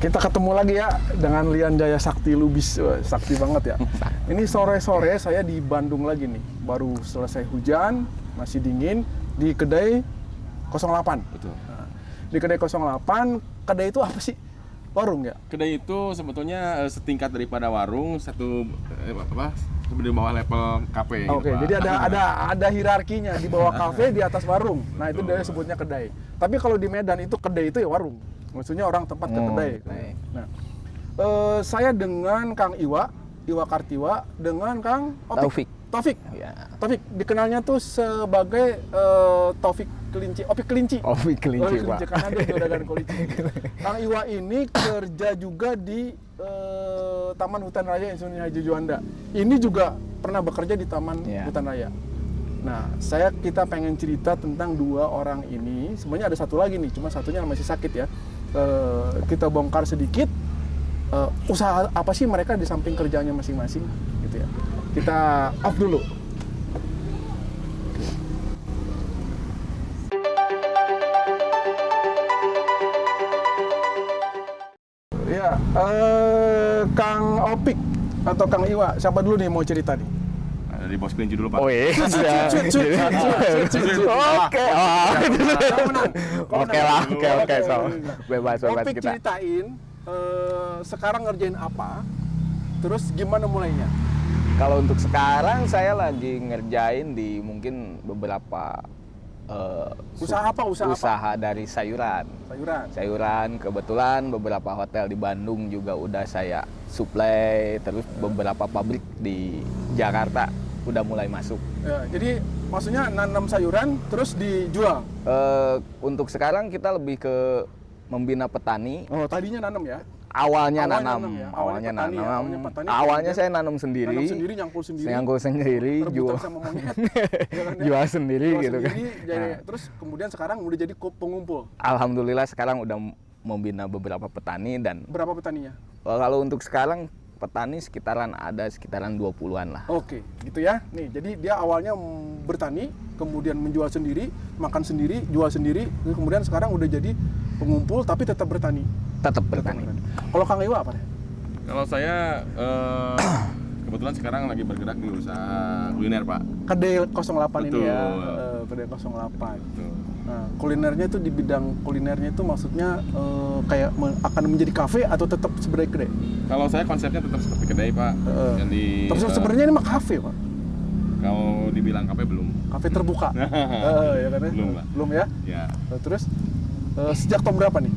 Kita ketemu lagi ya dengan Lian Jaya Sakti Lubis. Wah, sakti banget ya. Ini sore-sore saya di Bandung lagi nih. Baru selesai hujan, masih dingin di kedai 08. Betul. Nah, di kedai 08, kedai itu apa sih? Warung ya? Kedai itu sebetulnya setingkat daripada warung, satu di bawah level kafe. Oke, gitu, jadi ada hierarkinya di bawah kafe, di atas warung. Nah, itu dia sebutnya kedai. Tapi kalau di Medan itu kedai itu ya warung. Maksudnya orang tempat ke kedai. Nah, saya dengan Kang Iwa Kartiwa, dengan Kang Taufik. Ya. Taufik dikenalnya tuh sebagai Taufik Kelinci, Opik Kelinci. Pak. Karena dia juragan kelinci. Kang Iwa ini kerja juga di Taman Hutan Raya Insinyur Haji Juanda. Ini juga pernah bekerja di Taman Hutan Raya. Nah, kita pengen cerita tentang dua orang ini. Sebenarnya ada satu lagi nih, cuma satunya masih sakit ya. Kita bongkar sedikit usaha apa sih mereka di samping kerjanya masing-masing, gitu ya. Kita off dulu. Ya, Kang Opik atau Kang Iwa, siapa dulu nih mau cerita nih? Dari Bos Kelinci dulu, Pak. Oh iya. Oke. So, bebas Opik kita. ceritain sekarang ngerjain apa, terus gimana mulainya? Kalau untuk sekarang saya lagi ngerjain di mungkin beberapa usaha dari sayuran. Kebetulan beberapa hotel di Bandung juga udah saya supply, terus beberapa pabrik di Jakarta udah mulai masuk. Ya, jadi maksudnya nanam sayuran terus dijual? Untuk sekarang kita lebih ke membina petani. Oh, tadinya nanam ya? Awalnya nanam. Awalnya saya nanam sendiri. Nyangkul sendiri, jual sama monyet. Jual sendiri gitu kan. Terus kemudian sekarang udah jadi pengumpul. Alhamdulillah sekarang udah membina beberapa petani dan berapa petaninya? Kalau untuk sekarang petani sekitaran 20-an lah. Oke, gitu ya. Nih, jadi dia awalnya bertani, kemudian menjual sendiri, makan sendiri, jual sendiri, kemudian sekarang udah jadi pengumpul tapi tetap bertani. Tetap bertani. Kalau Kang Iwa apa? Kalau saya kebetulan sekarang lagi bergerak di usaha kuliner, Pak. Kedai 08 Betul. ini ya. Kedai 08. Betul. Nah, kulinernya itu di bidang kulinernya itu maksudnya kayak akan menjadi kafe atau tetap sebagai kedai? Kalau saya konsepnya tetap seperti kedai, Pak. Jadi terus sebenarnya ini mah kafe, Pak. Kalau dibilang kafe belum. Kafe terbuka. Ya kan ya? Belum, Pak. Belum ya? Ya. Terus sejak tahun berapa nih?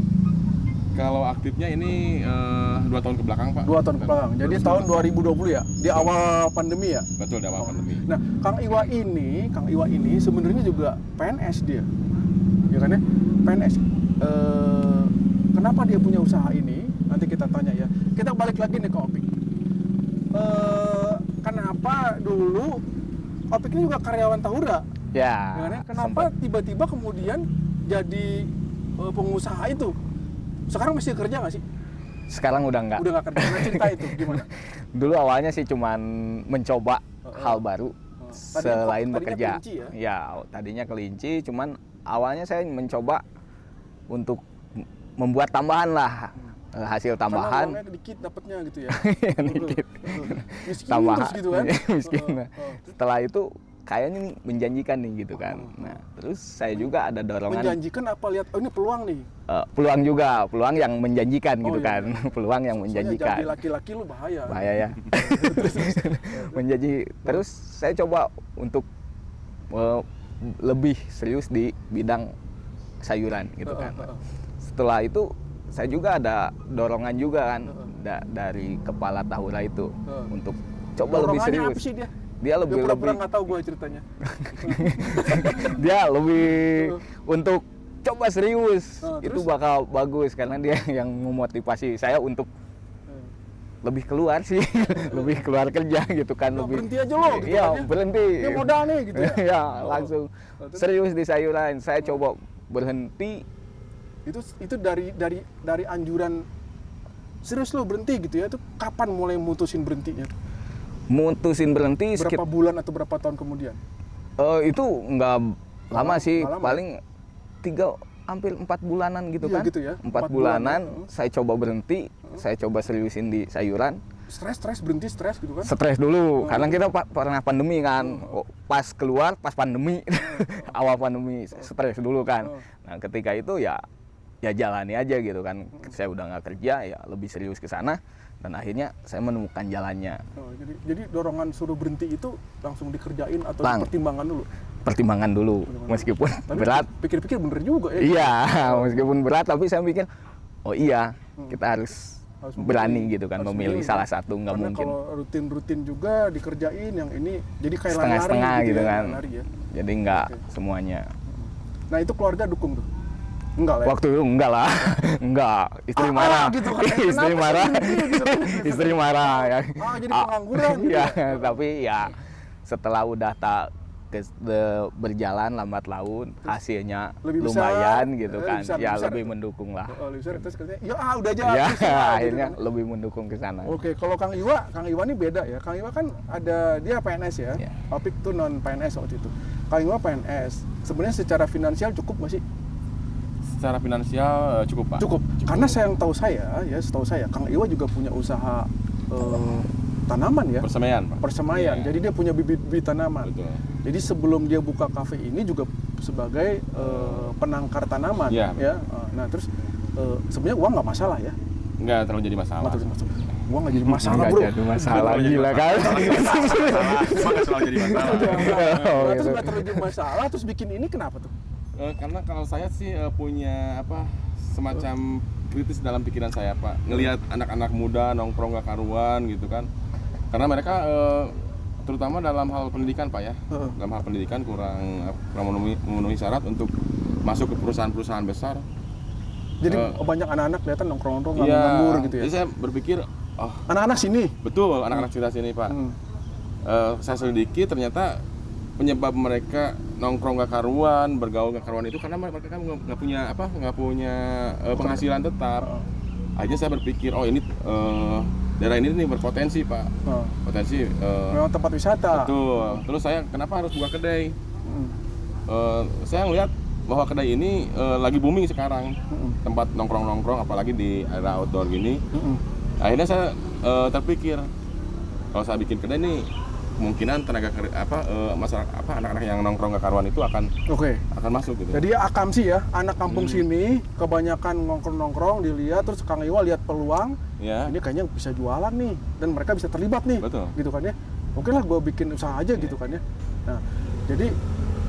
Kalau aktifnya ini 2 tahun ke belakang, Pak. 2 tahun ke belakang. Jadi tahun 2020 ya? Di awal pandemi ya? Betul, di awal pandemi. Nah, Kang Iwa ini sebenarnya juga PNS dia. Ya kan ya? PNS. Kenapa dia punya usaha ini? Nanti kita tanya ya. Kita balik lagi nih ke Opik. Kenapa dulu Opik ini juga karyawan Tahura? Ya. Ya kan? Kenapa tiba-tiba kemudian jadi pengusaha itu? Sekarang masih kerja nggak sih? Sekarang udah nggak. Udah nggak kerja. Nah, cerita itu gimana? Dulu awalnya sih cuman mencoba hal baru selain bekerja. Kelinci ya? Ya, tadinya kelinci, cuman awalnya saya mencoba untuk membuat tambahan lah, hasil tambahan. Karena uangnya dikit dapatnya gitu ya. Dikit. Miskin Tambahan. terus gitu kan? Miskin. Setelah itu kayaknya menjanjikan nih gitu kan. Nah, terus saya juga ada dorongan. Menjanjikan apa lihat? Oh, ini peluang nih. Peluang yang menjanjikan gitu kan. Peluang yang menjanjikan. Jadi laki-laki lu bahaya. Bahaya ya. Terus saya coba untuk lebih serius di bidang sayuran gitu kan. Setelah itu saya juga ada dorongan juga kan dari kepala Tahura itu untuk coba lebih serius. Apa sih dia? Dia lebih nggak tahu gue ceritanya. Dia lebih untuk coba serius. Itu bakal bagus karena dia yang memotivasi saya untuk lebih keluar sih, lebih keluar kerja gitu kan. Lebih berhenti aja lo gitu. Iya, berhenti. Dia modal nih gitu ya. Ya, langsung serius di sayuran. Saya coba berhenti. Itu dari anjuran serius lo berhenti gitu ya. Itu kapan mulai mutusin berhentinya? Mutusin berhenti berapa bulan atau berapa tahun kemudian? Itu nggak lama sih, paling hampir 4 bulanan gitu Iya, kan. gitu ya, 4 4 bulanan, bulan. saya coba berhenti, saya coba seriusin di sayuran. Stres berhenti stres gitu kan? Stres dulu, karena kita pernah pandemi kan. Pas keluar, pas pandemi, awal pandemi, stres dulu kan. Nah ketika itu ya jalani aja gitu kan. Saya udah nggak kerja, ya lebih serius ke sana. Dan akhirnya saya menemukan jalannya. Oh, jadi dorongan suruh berhenti itu langsung dikerjain atau pertimbangan dulu? Pertimbangan dulu, meskipun Tapi berat. pikir-pikir bener juga ya. Iya, meskipun berat tapi saya mikir, oh iya, kita harus berani gitu kan, memilih salah satu, nggak Karena mungkin. kalau rutin-rutin juga dikerjain, yang ini jadi kayak Setengah-setengah lari gitu ya, kan. lari ya. Jadi nggak semuanya. Nah itu keluarga dukung tuh? Enggak lah ya? Waktu itu enggak lah, enggak. Istri marah, gitu kan. istri Kenapa marah, sih berhenti gitu kan? istri marah ya. jadi pengangguran gitu Iya, ya? tapi ya setelah udah berjalan lambat laun, hasilnya lebih besar, lumayan gitu kan. besar, ya besar lebih itu. mendukung lah. Lebih besar, terus katanya, ya udah aja. Ya, habis lah, akhirnya gitu kan. lebih mendukung ke sana. Oke, kalau Kang Iwa ini beda ya. Kang Iwa kan dia PNS ya. Ya. Opik tuh non PNS waktu itu. Kang Iwa PNS. Sebenarnya secara finansial cukup nggak sih? Secara finansial cukup Pak. Cukup. Karena setahu saya, Kang Iwa juga punya usaha tanaman ya. Persemaian Pak. Persemaian. Iya. Jadi dia punya bibit-bibit tanaman. Betul. Jadi sebelum dia buka kafe ini juga sebagai penangkar tanaman. Iya. Ya. Nah terus sebenarnya uang nggak masalah ya. Nggak terlalu jadi masalah. Nggak terlalu masalah. Uang nggak jadi masalah Nggak bro. jadi masalah, Nggak terlalu gila jadi kan. Emang nggak selalu jadi masalah. Oh, Nah, terus gitu. nggak terlalu jadi masalah. Terus bikin ini kenapa tuh? Karena kalau saya sih punya semacam kritis dalam pikiran saya Pak, ngelihat anak-anak muda nongkrong gak karuan gitu kan, karena mereka terutama dalam hal pendidikan Pak ya, dalam hal pendidikan kurang memenuhi syarat untuk masuk ke perusahaan-perusahaan besar. Jadi banyak anak-anak kelihatan nongkrong-nongkrong Iya, nganggur gitu ya. jadi saya berpikir, oh Anak-anak sini. betul anak-anak cerita sini Pak. Saya selidiki ternyata penyebab mereka nongkrong gak karuan, bergaul gak karuan itu karena mereka kan nggak punya penghasilan tetap. Akhirnya saya berpikir, oh ini daerah ini nih berpotensi Pak, potensi. Memang tempat wisata. Betul. Terus saya kenapa harus buka kedai? Saya ngelihat bahwa kedai ini lagi booming sekarang, tempat nongkrong-nongkrong, apalagi di area outdoor gini. Akhirnya saya terpikir, kalau saya bikin kedai ini kemungkinan tenaga masyarakat anak-anak yang nongkrong gak karuan itu akan masuk gitu. Jadi akamsi ya, anak kampung sini kebanyakan nongkrong-nongkrong dilihat, terus Kang Iwa lihat peluang, Ya. ini kayaknya bisa jualan nih dan mereka bisa terlibat nih. Betul. Gitu kan ya. Oke lah gue bikin usaha aja gitu kan ya. Nah, jadi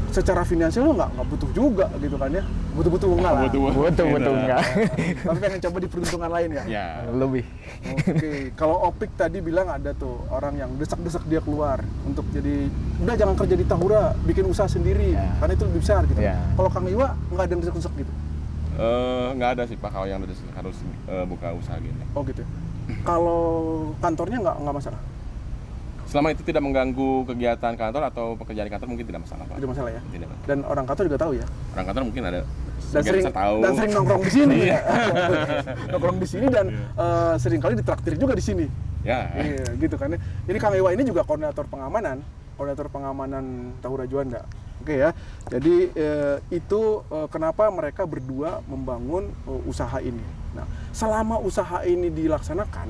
secara finansial lo nggak butuh juga gitu kan ya. Butuh enggak lah. Betul enggak. Tapi pengen coba di peruntungan lain ya. Ya. Lebih. Oke, kalau Opik tadi bilang ada tuh orang yang desak-desak dia keluar untuk jadi udah jangan kerja di Tahura, bikin usaha sendiri, Ya. karena itu lebih besar gitu. Ya. Kalau Kang Iwa nggak ada yang desak-desak gitu. Nggak ada sih Pak kalau yang harus buka usaha gini. Oh gitu. Kalau kantornya nggak masalah, Selama itu tidak mengganggu kegiatan kantor atau pekerjaan di kantor mungkin tidak masalah Pak. tidak masalah ya. Tidak. Dan orang kantor juga tahu ya. Orang kantor mungkin ada Dan sebagian sering besar tahu. dan sering nongkrong di sini. Iya. Nongkrong di sini dan sering kali ditraktir juga di sini. Ya. Iya, gitu kan ya. Jadi Kang Iwa ini juga koordinator pengamanan Tahura Juanda. Oke ya. Jadi itu kenapa mereka berdua membangun usaha ini. Nah, selama usaha ini dilaksanakan,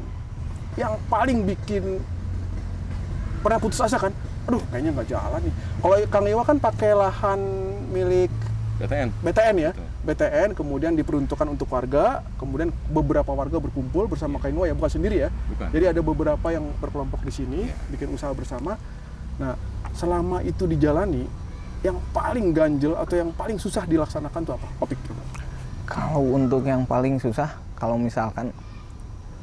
yang paling bikin pernah putus asa kan? Aduh, kayaknya nggak jalan nih. Kalau Kang Iwa kan pakai lahan milik BTN ya. Betul. BTN kemudian diperuntukkan untuk warga, kemudian beberapa warga berkumpul bersama Kang Iwa ya, bukan sendiri ya. Bukan. Jadi ada beberapa yang berkelompok di sini, bikin usaha bersama. Nah, selama itu dijalani, yang paling ganjel atau yang paling susah dilaksanakan tuh apa? Opik. Kalau untuk yang paling susah, kalau misalkan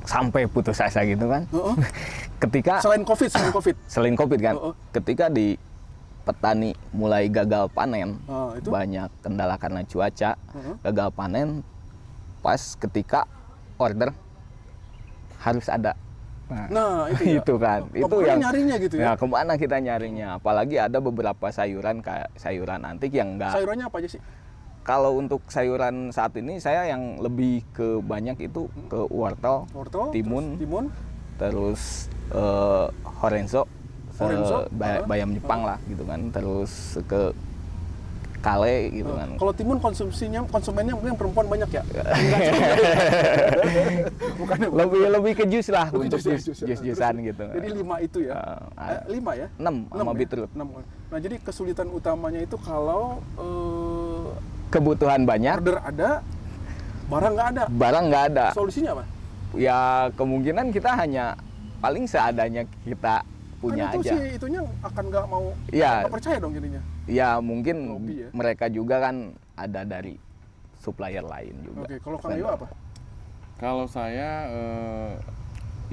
sampai putus asa gitu kan, ketika Selain COVID kan, ketika di petani mulai gagal panen, itu? banyak kendala karena cuaca, gagal panen, pas ketika order harus ada. Nah, itu ya. Itu kan, itu Kemana yang nyarinya gitu ya? Ya, kemana kita nyarinya? Apalagi ada beberapa sayuran kayak sayuran antik yang enggak. Sayurannya apa aja sih? Kalau untuk sayuran saat ini saya yang lebih ke banyak itu ke wortel, timun, terus horenzo, bayam Jepang lah gitu kan. Terus ke kale gitu kan. Kalau timun konsumennya yang perempuan banyak ya? Bukan Lebih ke jus lah Lebih untuk jus ya. jus-jusan gitu. Jadi 5 itu ya? 5 ya? 6 sama ya? beetroot. 6. Nah jadi kesulitan utamanya itu kalau Kebutuhan banyak, order ada, barang nggak ada. Solusinya apa? Ya kemungkinan kita hanya paling seadanya kita punya kan itu aja. sih itunya akan nggak mau Ya. nggak percaya dong jadinya. Ya mungkin Hobi ya. mereka juga kan ada dari supplier lain juga. Oke, kalau Kang Iwa apa? Kalau saya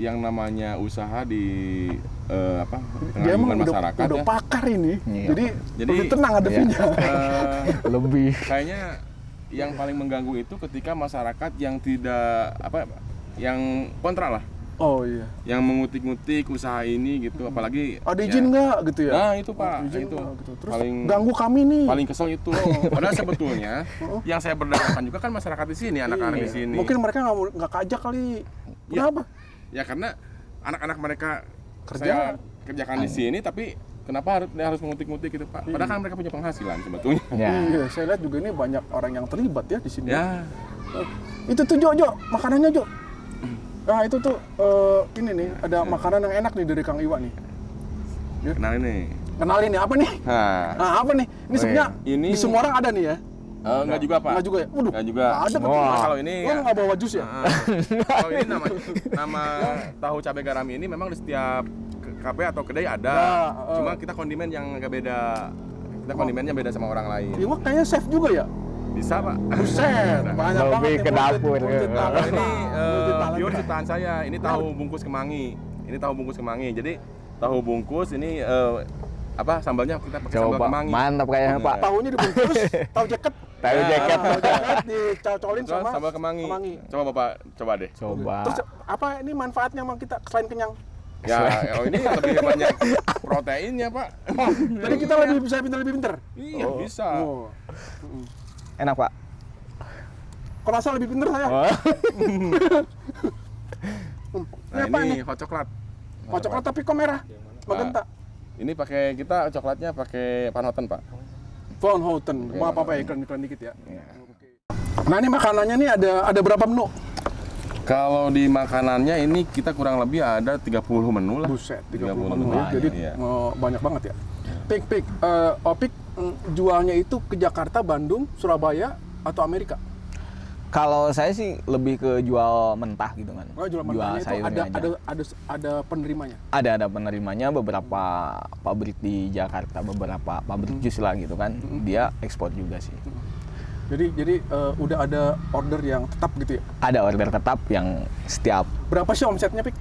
yang namanya usaha di Dia emang lingkungan masyarakat udah ya. pakar ini. Iya. Jadi lebih Iya. tenang hadapinnya. Lebih Kayaknya yang paling mengganggu itu ketika masyarakat yang tidak yang kontra lah, Oh iya. yang mengutik-ngutik usaha ini gitu, apalagi Ada izin nggak gitu ya? Nah itu Pak, Izin itu nggak gitu. Terus paling ganggu kami nih. paling kesel itu. Padahal sebetulnya yang saya berdagangkan juga kan masyarakat di sini, anak-anak di Iya. sini. Mungkin mereka nggak kajak kali. Iya. Kenapa? Ya karena anak-anak mereka Kerja. saya kerjakan di sini, tapi kenapa harus mengutik-ngutik gitu Pak? Padahal kan mereka punya penghasilan sebetulnya. ya. Iya, saya lihat juga ini banyak orang yang terlibat ya di sini. Ya, Itu tuh Jo, makanannya Jo. Nah itu tuh ini nih ada makanan yang enak nih dari Kang Iwa nih. kenalin nih. Kenalin nih apa nih? Nah, Nah apa nih? Ini sebenarnya ini- di semua orang ada nih ya? enggak juga Pak. Nggak juga ya? Waduh. Enggak juga. Ada Semua. betul. Kalau ini Lo nggak bawa jus ya? kalau ini nama tahu cabai garam ini memang di setiap kafe atau kedai ada. Ya, Cuma kita kondimen yang agak beda. Kita kondimennya beda sama orang lain. Iwa kayaknya chef juga ya? Bisa Pak. Buset, banyak Lebih banget ke nih, dapur, multi ya. talenta. Kalau ini Multi talenta. pure ciptaan saya. Ini tahu bungkus kemangi. Ini tahu bungkus kemangi. Jadi tahu bungkus ini sambalnya kita pakai sambal Coba kemangi. mantap kayaknya Pak. Tahunya dibungkus, tahu jaket. Tahu Ya. jaket. Tahu jaket dicocolin Terus sama sambal kemangi. Coba Bapak coba deh. Coba. Terus apa ini manfaatnya sama kita selain kenyang? Ya, kalau ini lebih banyak proteinnya, Pak. Jadi kita lebih pintar. Iya, bisa. Oh. Enak Pak. Kok rasa lebih pintar saya? Oh. Nah, apa ini nih? hot coklat. Kok coklat tapi kok merah? Magenta. Ini pakai kita coklatnya pakai Van Houten, Pak. Van Houten. Maaf apa ya iklan dikit ya. Oke. Nah ini makanannya nih ada berapa menu? Kalau di makanannya ini kita kurang lebih ada 30 menu lah. Buset, 30 menu. menu. Jadi Iya. banyak banget ya. Pik, Opik jualnya itu ke Jakarta, Bandung, Surabaya, atau Amerika? Kalau saya sih lebih ke jual mentah gitu kan. Oh, jual mentahnya itu sayurnya aja. ada penerimanya. Ada penerimanya beberapa pabrik di Jakarta, beberapa pabrik jus lah gitu kan. Dia ekspor juga sih. Jadi udah ada order yang tetap gitu ya. Ada order tetap yang setiap Berapa sih omsetnya, Pik?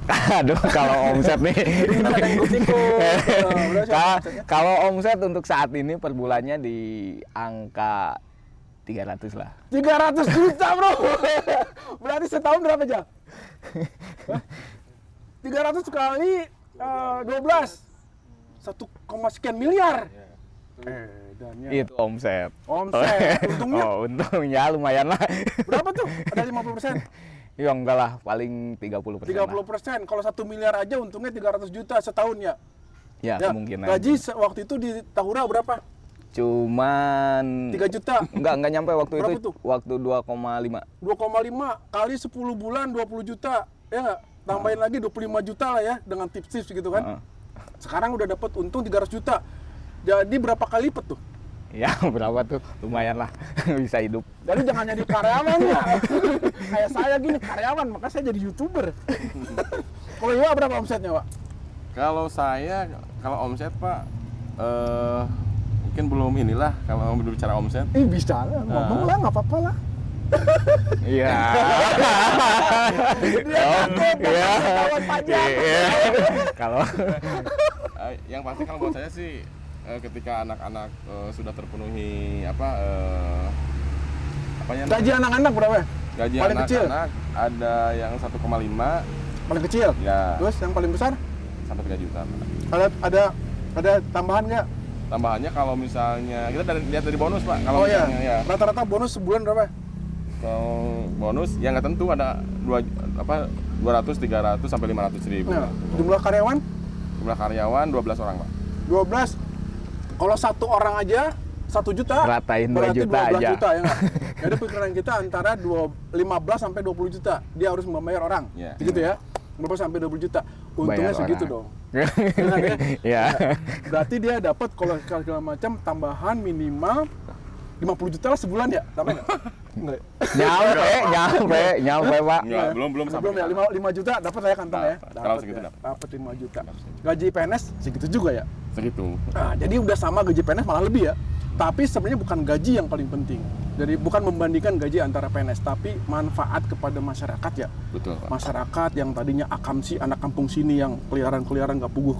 aduh kalau omset nih. Kita ada yang ikut-ikut. Berapa sih omsetnya? Kalau omset untuk saat ini per bulannya di angka 300 lah. 300 juta, Bro. Berarti setahun berapa, Jal? 300 kali 12. 1, sekian miliar. Dannya. Itu omset. Omset. Untungnya Oh, untungnya lumayan lah. berapa tuh? Ada 50%? Ya enggak lah, paling 30%. 30%. Kalau 1 miliar aja untungnya 300 juta setahun ya. Ya, Ya, kemungkinan. gaji waktu itu di Tahura berapa? Cuman 3 juta. enggak nyampe waktu Berapa itu. tuh? Waktu 2,5. 2,5 kali 10 bulan 20 juta. Ya nggak? Tambahin lagi 25 juta lah ya dengan tips-tips gitu kan. Heeh. Sekarang udah dapat untung 300 juta. Jadi berapa kali lipat tuh? Ya, berapa tuh? Lumayan lah bisa hidup. Jadi jangan jadi karyawan ya. Kayak saya gini karyawan, maka saya jadi YouTuber. Kalau Iwa berapa omsetnya, Pak? Kalau saya, kalau omset Pak, mungkin belum inilah kalau berbicara omset. Bisa lah, ngomong lah, nggak apa-apa lah. Iya. Iya. Ketahuan pajak. Kalau Yang pasti kalau buat saya sih, ketika anak-anak sudah terpenuhi Gaji anak-anak berapa? gaji paling kecil? anak-anak ada yang 1,5 Paling kecil. ya Terus yang paling besar? sampai 3 juta. Ada tambahan nggak? Tambahannya kalau misalnya kita lihat dari bonus Pak. Kalau Oh iya. misalnya ya, Rata-rata bonus sebulan berapa? kalau bonus yang nggak tentu ada 200, 300 sampai 500 ribu. Nah, jumlah karyawan Jumlah karyawan 12 orang Pak. 12. Kalau satu orang aja 1 juta. Ratain 2 berarti juta 12 aja. juta ya nggak? Jadi pikiran kita antara 15 sampai 20 juta dia harus membayar orang. Begitu ya. 15 sampai 20 juta. Untungnya Bayar segitu orang. dong. Benar ya? Ya. Berarti dia dapat kalau segala macam tambahan minimal 50 juta lah sebulan ya? Sampai nggak? Nggak. Nyampe Pak. Enggak, belum sampai. Belum ya, 5 juta dapat lah ya kantong ya? Kalau segitu ya. dapat. Dapat 5 juta. Gaji PNS segitu juga ya? Segitu. Nah, jadi udah sama gaji PNS malah lebih ya. Tapi sebenarnya bukan gaji yang paling penting. Jadi bukan membandingkan gaji antara PNS, tapi manfaat kepada masyarakat ya. Betul, Pak. Masyarakat yang tadinya akamsi, anak kampung sini yang keliaran-keliaran nggak puguh,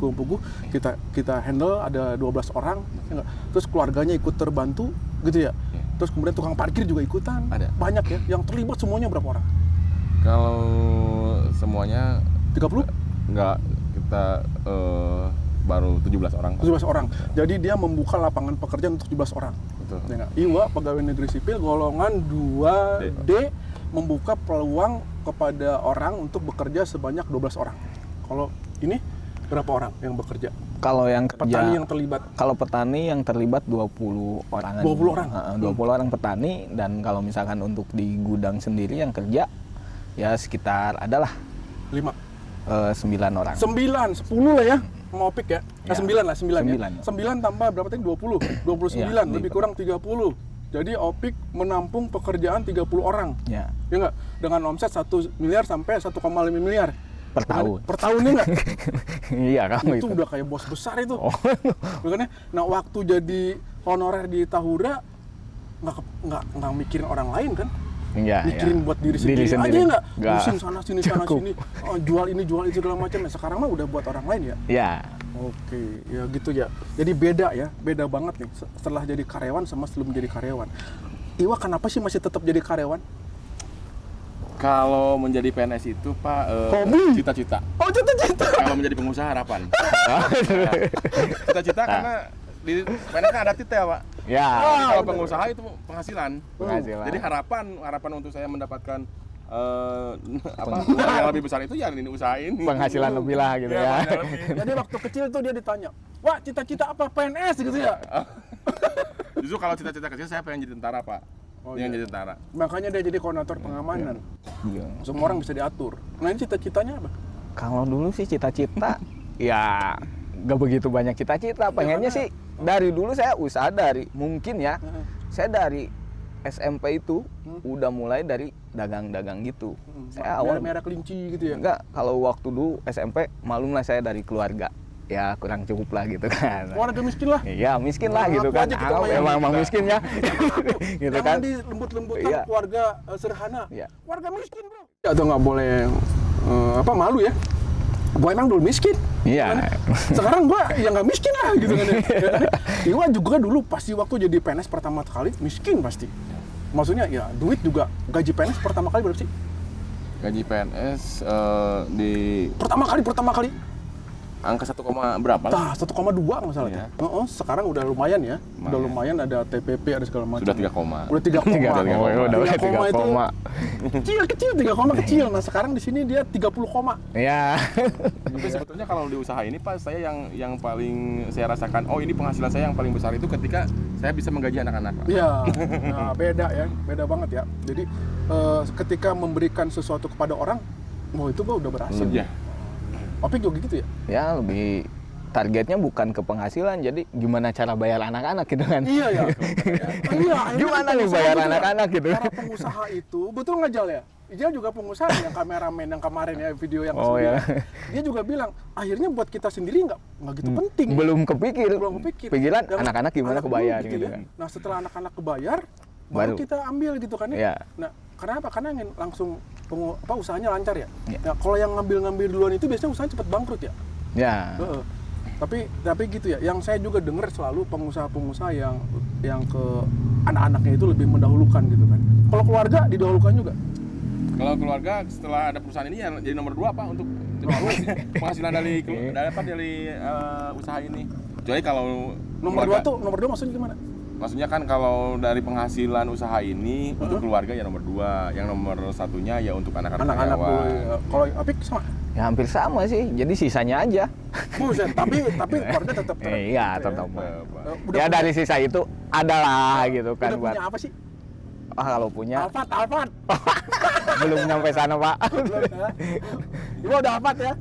kita handle ada 12 orang, ya nggak? Terus keluarganya ikut terbantu, gitu ya. Terus kemudian tukang parkir juga ikutan. Ada. Banyak ya. Yang terlibat semuanya berapa orang? Kalau semuanya 30? enggak, kita baru 17 orang. 17 orang. Jadi dia membuka lapangan pekerjaan untuk 17 orang. Betul. Ya nggak? IWA, Pegawai Negeri Sipil, golongan 2D, membuka peluang kepada orang untuk bekerja sebanyak 12 orang. Kalau ini berapa orang yang bekerja? Kalau yang kerja, Petani yang terlibat? Kalau petani yang terlibat 20 orang. 20 orang? 20 orang petani, dan kalau misalkan untuk di gudang sendiri yang kerja, ya sekitar adalah 5? 9 orang. 9, 10 lah ya. Mau pick ya? Ya. 9 lah, 9 ya. 9. 9 tambah berapa tadi? 20. 29, Ya, lebih kurang 30. Jadi Opik menampung pekerjaan 30 orang. Ya. Ya nggak? Dengan omset 1 miliar sampai 1,5 miliar. Per tahun. Per tahunnya nggak? Iya, kamu Itu itu. udah kayak bos besar itu. Oh. Bukannya? Nah, waktu jadi honorer di Tahura nggak mikirin orang lain kan? Iya, Mikirin iya. buat diri sendiri aja nggak? Nggak. Pusing sana sini Cukup. jual ini segala macam. Nah, sekarang mah udah buat orang lain ya. Ya. Oke, ya gitu ya. Jadi beda ya, beda banget nih setelah jadi karyawan sama sebelum jadi karyawan. Iwa kenapa sih masih tetap jadi karyawan? Kalau menjadi PNS itu, Pak, Hobi? cita-cita. Oh, cita-cita. Kalau menjadi pengusaha harapan. Cita-cita karena di PNS kan ada titel, Pak. Ya. Kalau pengusaha itu penghasilan. Penghasilan. Jadi harapan untuk saya mendapatkan uang yang lebih besar itu ya ini usaha ini. Penghasilan lebih lah gitu ya. penghasilan lebih. Jadi waktu kecil tuh dia ditanya, wah cita-cita apa PNS gitu ya? Justru kalau cita-cita kecil saya pengen jadi tentara, Pak. Oh, Pengen iya. jadi tentara. Makanya dia jadi koordinator pengamanan. Iya. Semua orang bisa diatur. Nah ini cita-citanya apa? Kalau dulu sih cita-cita, ya nggak begitu banyak cita-cita. Pengennya sih dari dulu saya usaha mungkin ya. Saya dari SMP itu udah mulai dari dagang-dagang gitu. Saya awal Merah kelinci gitu ya? enggak, kalau waktu dulu SMP malum lah saya dari keluarga ya kurang cukup lah gitu kan. Warga miskin lah. Iya miskin lah Nah, gitu aku kan. aja kita mah yang Emang miskin. miskin ya. Gitu Jangan kan. di lembut-lembutan Iya. keluarga sederhana. Iya. Warga miskin bro. Atau nggak boleh malu ya? Gua emang dulu miskin. Iya. Kan? Sekarang gua ya nggak miskin lah gitu kan. Iwa juga dulu pasti waktu jadi PNS pertama kali miskin pasti. Maksudnya ya duit juga gaji PNS pertama kali berapa sih? Gaji PNS di Pertama kali. angka 1, berapa lah? Tah, 1,2 nggak salah. Iya. Sekarang udah lumayan ya. Udah Lumayan. lumayan ada TPP ada segala macam. Sudah 3 koma. Udah 3 koma. 3 koma. Kecil 3 koma kecil. Nah, sekarang di sini dia 30 koma. Iya. Tapi sebetulnya kalau di usaha ini, Pak, saya yang paling saya rasakan, oh ini penghasilan saya yang paling besar itu ketika saya bisa menggaji anak-anak, Pak. Iya. Nah, beda ya. Beda banget ya. Jadi ketika memberikan sesuatu kepada orang, itu gua udah berhasil. Iya. Opik juga gitu ya? Ya lebih targetnya bukan ke penghasilan, jadi gimana cara bayar anak-anak gitu kan. Iya ya. Iya. Gimana nih bayar anak-anak gitu. Para pengusaha itu betul nggak Jal ya? Ijal juga pengusaha yang kameramen yang kemarin ya video yang Oh, sebelumnya. ya. Dia juga bilang akhirnya buat kita sendiri nggak gitu penting. Belum kepikir. Pikiran Yang anak-anak gimana anak kebayar dulu gitu ya. kan. Nah setelah anak-anak kebayar, baru Baru. kita ambil gitu kan ya. Iya. Nah kenapa? Karena ingin langsung usahanya lancar ya. Iya. Nah kalau yang ngambil duluan itu biasanya usahanya cepat bangkrut ya. Ya. Heeh. Tapi gitu ya. Yang saya juga dengar selalu pengusaha-pengusaha yang ke anak-anaknya itu lebih mendahulukan gitu kan. Kalau keluarga didahulukan juga. Kalau keluarga setelah ada perusahaan ini ya jadi nomor 2, Pak, untuk penghasilan dari usaha ini. Kecuali kalau Nomor dua maksudnya gimana? Maksudnya kan kalau dari penghasilan usaha ini untuk keluarga ya nomor 2, yang nomor 1-nya ya untuk anak-anak Anak-anak karyawan. dulu. Ya. Kalau Apik sama? Ya hampir sama sih, jadi sisanya aja. Buset, tapi keluarga tetap Iya, gitu tetap. Udah Ya punya- dari sisa itu adalah gitu kan udah buat. punya apa sih? Kalau punya Alphard. belum nyampe sana, Pak. Belum ya? Ibu udah Alphard ya?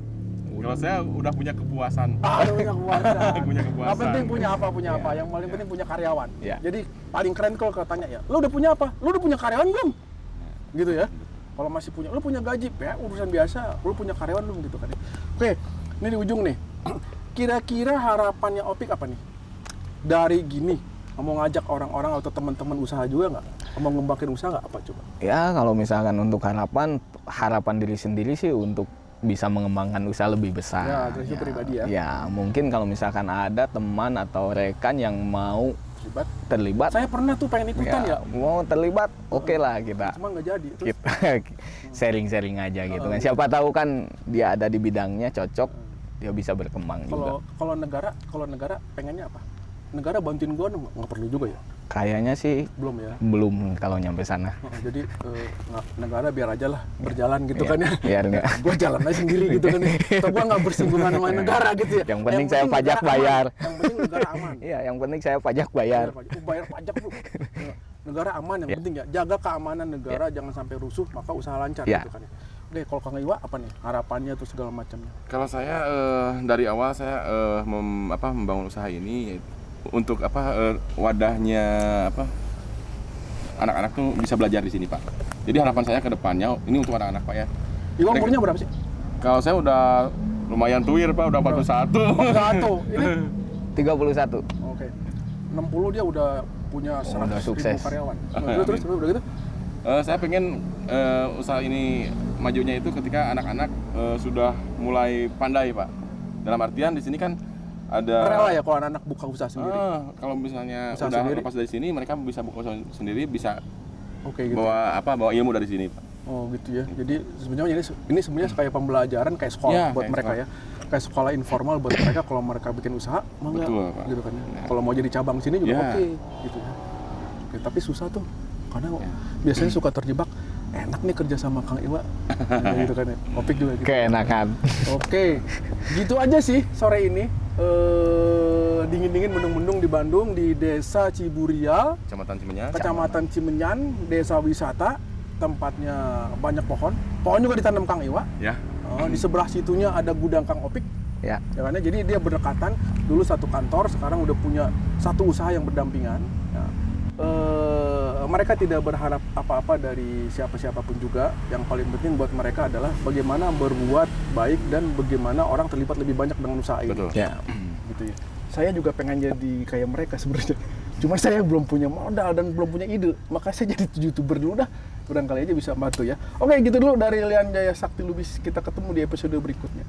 Kalau saya udah punya kepuasan. Udah punya kepuasan. Punya kepuasan. Yang penting punya apa? Yang paling penting punya karyawan. Iya. Jadi paling keren kalau tanya ya, lu udah punya apa? Lu udah punya karyawan belum? Gitu ya. Kalau masih punya, lu punya gaji, ya urusan biasa. Lu punya karyawan belum gitu kan? Oke, ini di ujung nih. Kira-kira harapannya Opik apa nih? Dari gini, mau ngajak orang-orang atau teman-teman usaha juga nggak? Mau ngembangin usaha nggak? Apa coba? Ya kalau misalkan untuk harapan diri sendiri sih untuk bisa mengembangkan usaha lebih besar. Ya, dari situ pribadi ya. Ya mungkin kalau misalkan ada teman atau rekan yang mau terlibat. Saya pernah tuh pengen ikutan ya. Mau terlibat, oke lah kita. Cuma nggak jadi. Terus, Kita sharing-sharing aja gitu kan. Siapa tahu kan dia ada di bidangnya cocok, dia bisa berkembang juga. kalau negara pengennya apa? Negara bantuin gua dong, nggak perlu juga ya? Kayaknya sih Belum ya. belum kalau nyampe sana. Jadi negara biar aja lah berjalan gitu Iya, kan ya. biar nggak. Gue jalan aja sendiri gitu kan ya. Atau gue nggak bersinggungan sama negara gitu ya. Yang penting saya pajak bayar. Yang penting negara aman. Iya, yang penting saya pajak bayar. Bayar pajak bro. Negara aman yang penting ya. Jaga keamanan negara, jangan sampai rusuh, maka usaha lancar Iya. gitu kan ya. Oke, kalau Kang Iwa apa nih harapannya tuh segala macamnya? Kalau saya dari awal saya membangun usaha ini untuk wadahnya anak-anak tuh bisa belajar di sini Pak. Jadi harapan saya ke depannya ini untuk anak-anak Pak ya. Iwa umurnya berapa sih? Kalau saya udah lumayan tuir Pak, udah 41. Satu. Ini 31. oke. 60 dia udah punya 100.000 sukses. karyawan. Terus udah gitu? Saya pengen usaha ini majunya itu ketika anak-anak sudah mulai pandai Pak. Dalam artian di sini kan ada Rela ya kalau anak-anak buka usaha sendiri. kalau misalnya Usaha udah sendiri? lepas dari sini mereka bisa buka usaha sendiri, bisa Oke gitu. bawa ilmu dari sini Pak. Oh gitu ya. Jadi sebenarnya ini sebenarnya kayak pembelajaran kayak sekolah Ya, buat kayak mereka sekolah. ya. Kayak sekolah informal buat mereka kalau mereka bikin usaha, mangga Betul, Pak. gitu kan. Ya. Ya. Kalau mau jadi cabang sini juga Ya. oke gitu ya. Oke, tapi susah tuh. Karena biasanya suka terjebak enak nih kerja sama Kang Iwa. Nah, gitu kan ya. Opik juga gitu. Keenakan. Oke. Gitu aja sih sore ini. Dingin-dingin mendung-mendung di Bandung di Desa Ciburial, Kecamatan Cimenyan. Kecamatan Cimenyan, desa wisata, tempatnya banyak pohon. Pohon juga ditanam Kang Iwa. Ya. Di sebelah situnya ada gudang Kang Opik. Ya. Ya kan ya? Jadi dia berdekatan. Dulu satu kantor, sekarang udah punya satu usaha yang berdampingan. Ya. Mereka tidak berharap apa-apa dari siapa-siapapun juga. Yang paling penting buat mereka adalah bagaimana berbuat baik dan bagaimana orang terlibat lebih banyak dengan usaha ini. Betul. Ya. Gitu ya. Saya juga pengen jadi kayak mereka sebenarnya. Cuma saya belum punya modal dan belum punya ide. Maka saya jadi YouTuber dulu dah. Barangkali aja bisa bantu ya. Oke, gitu dulu dari Lian Jaya Sakti Lubis. Kita ketemu di episode berikutnya.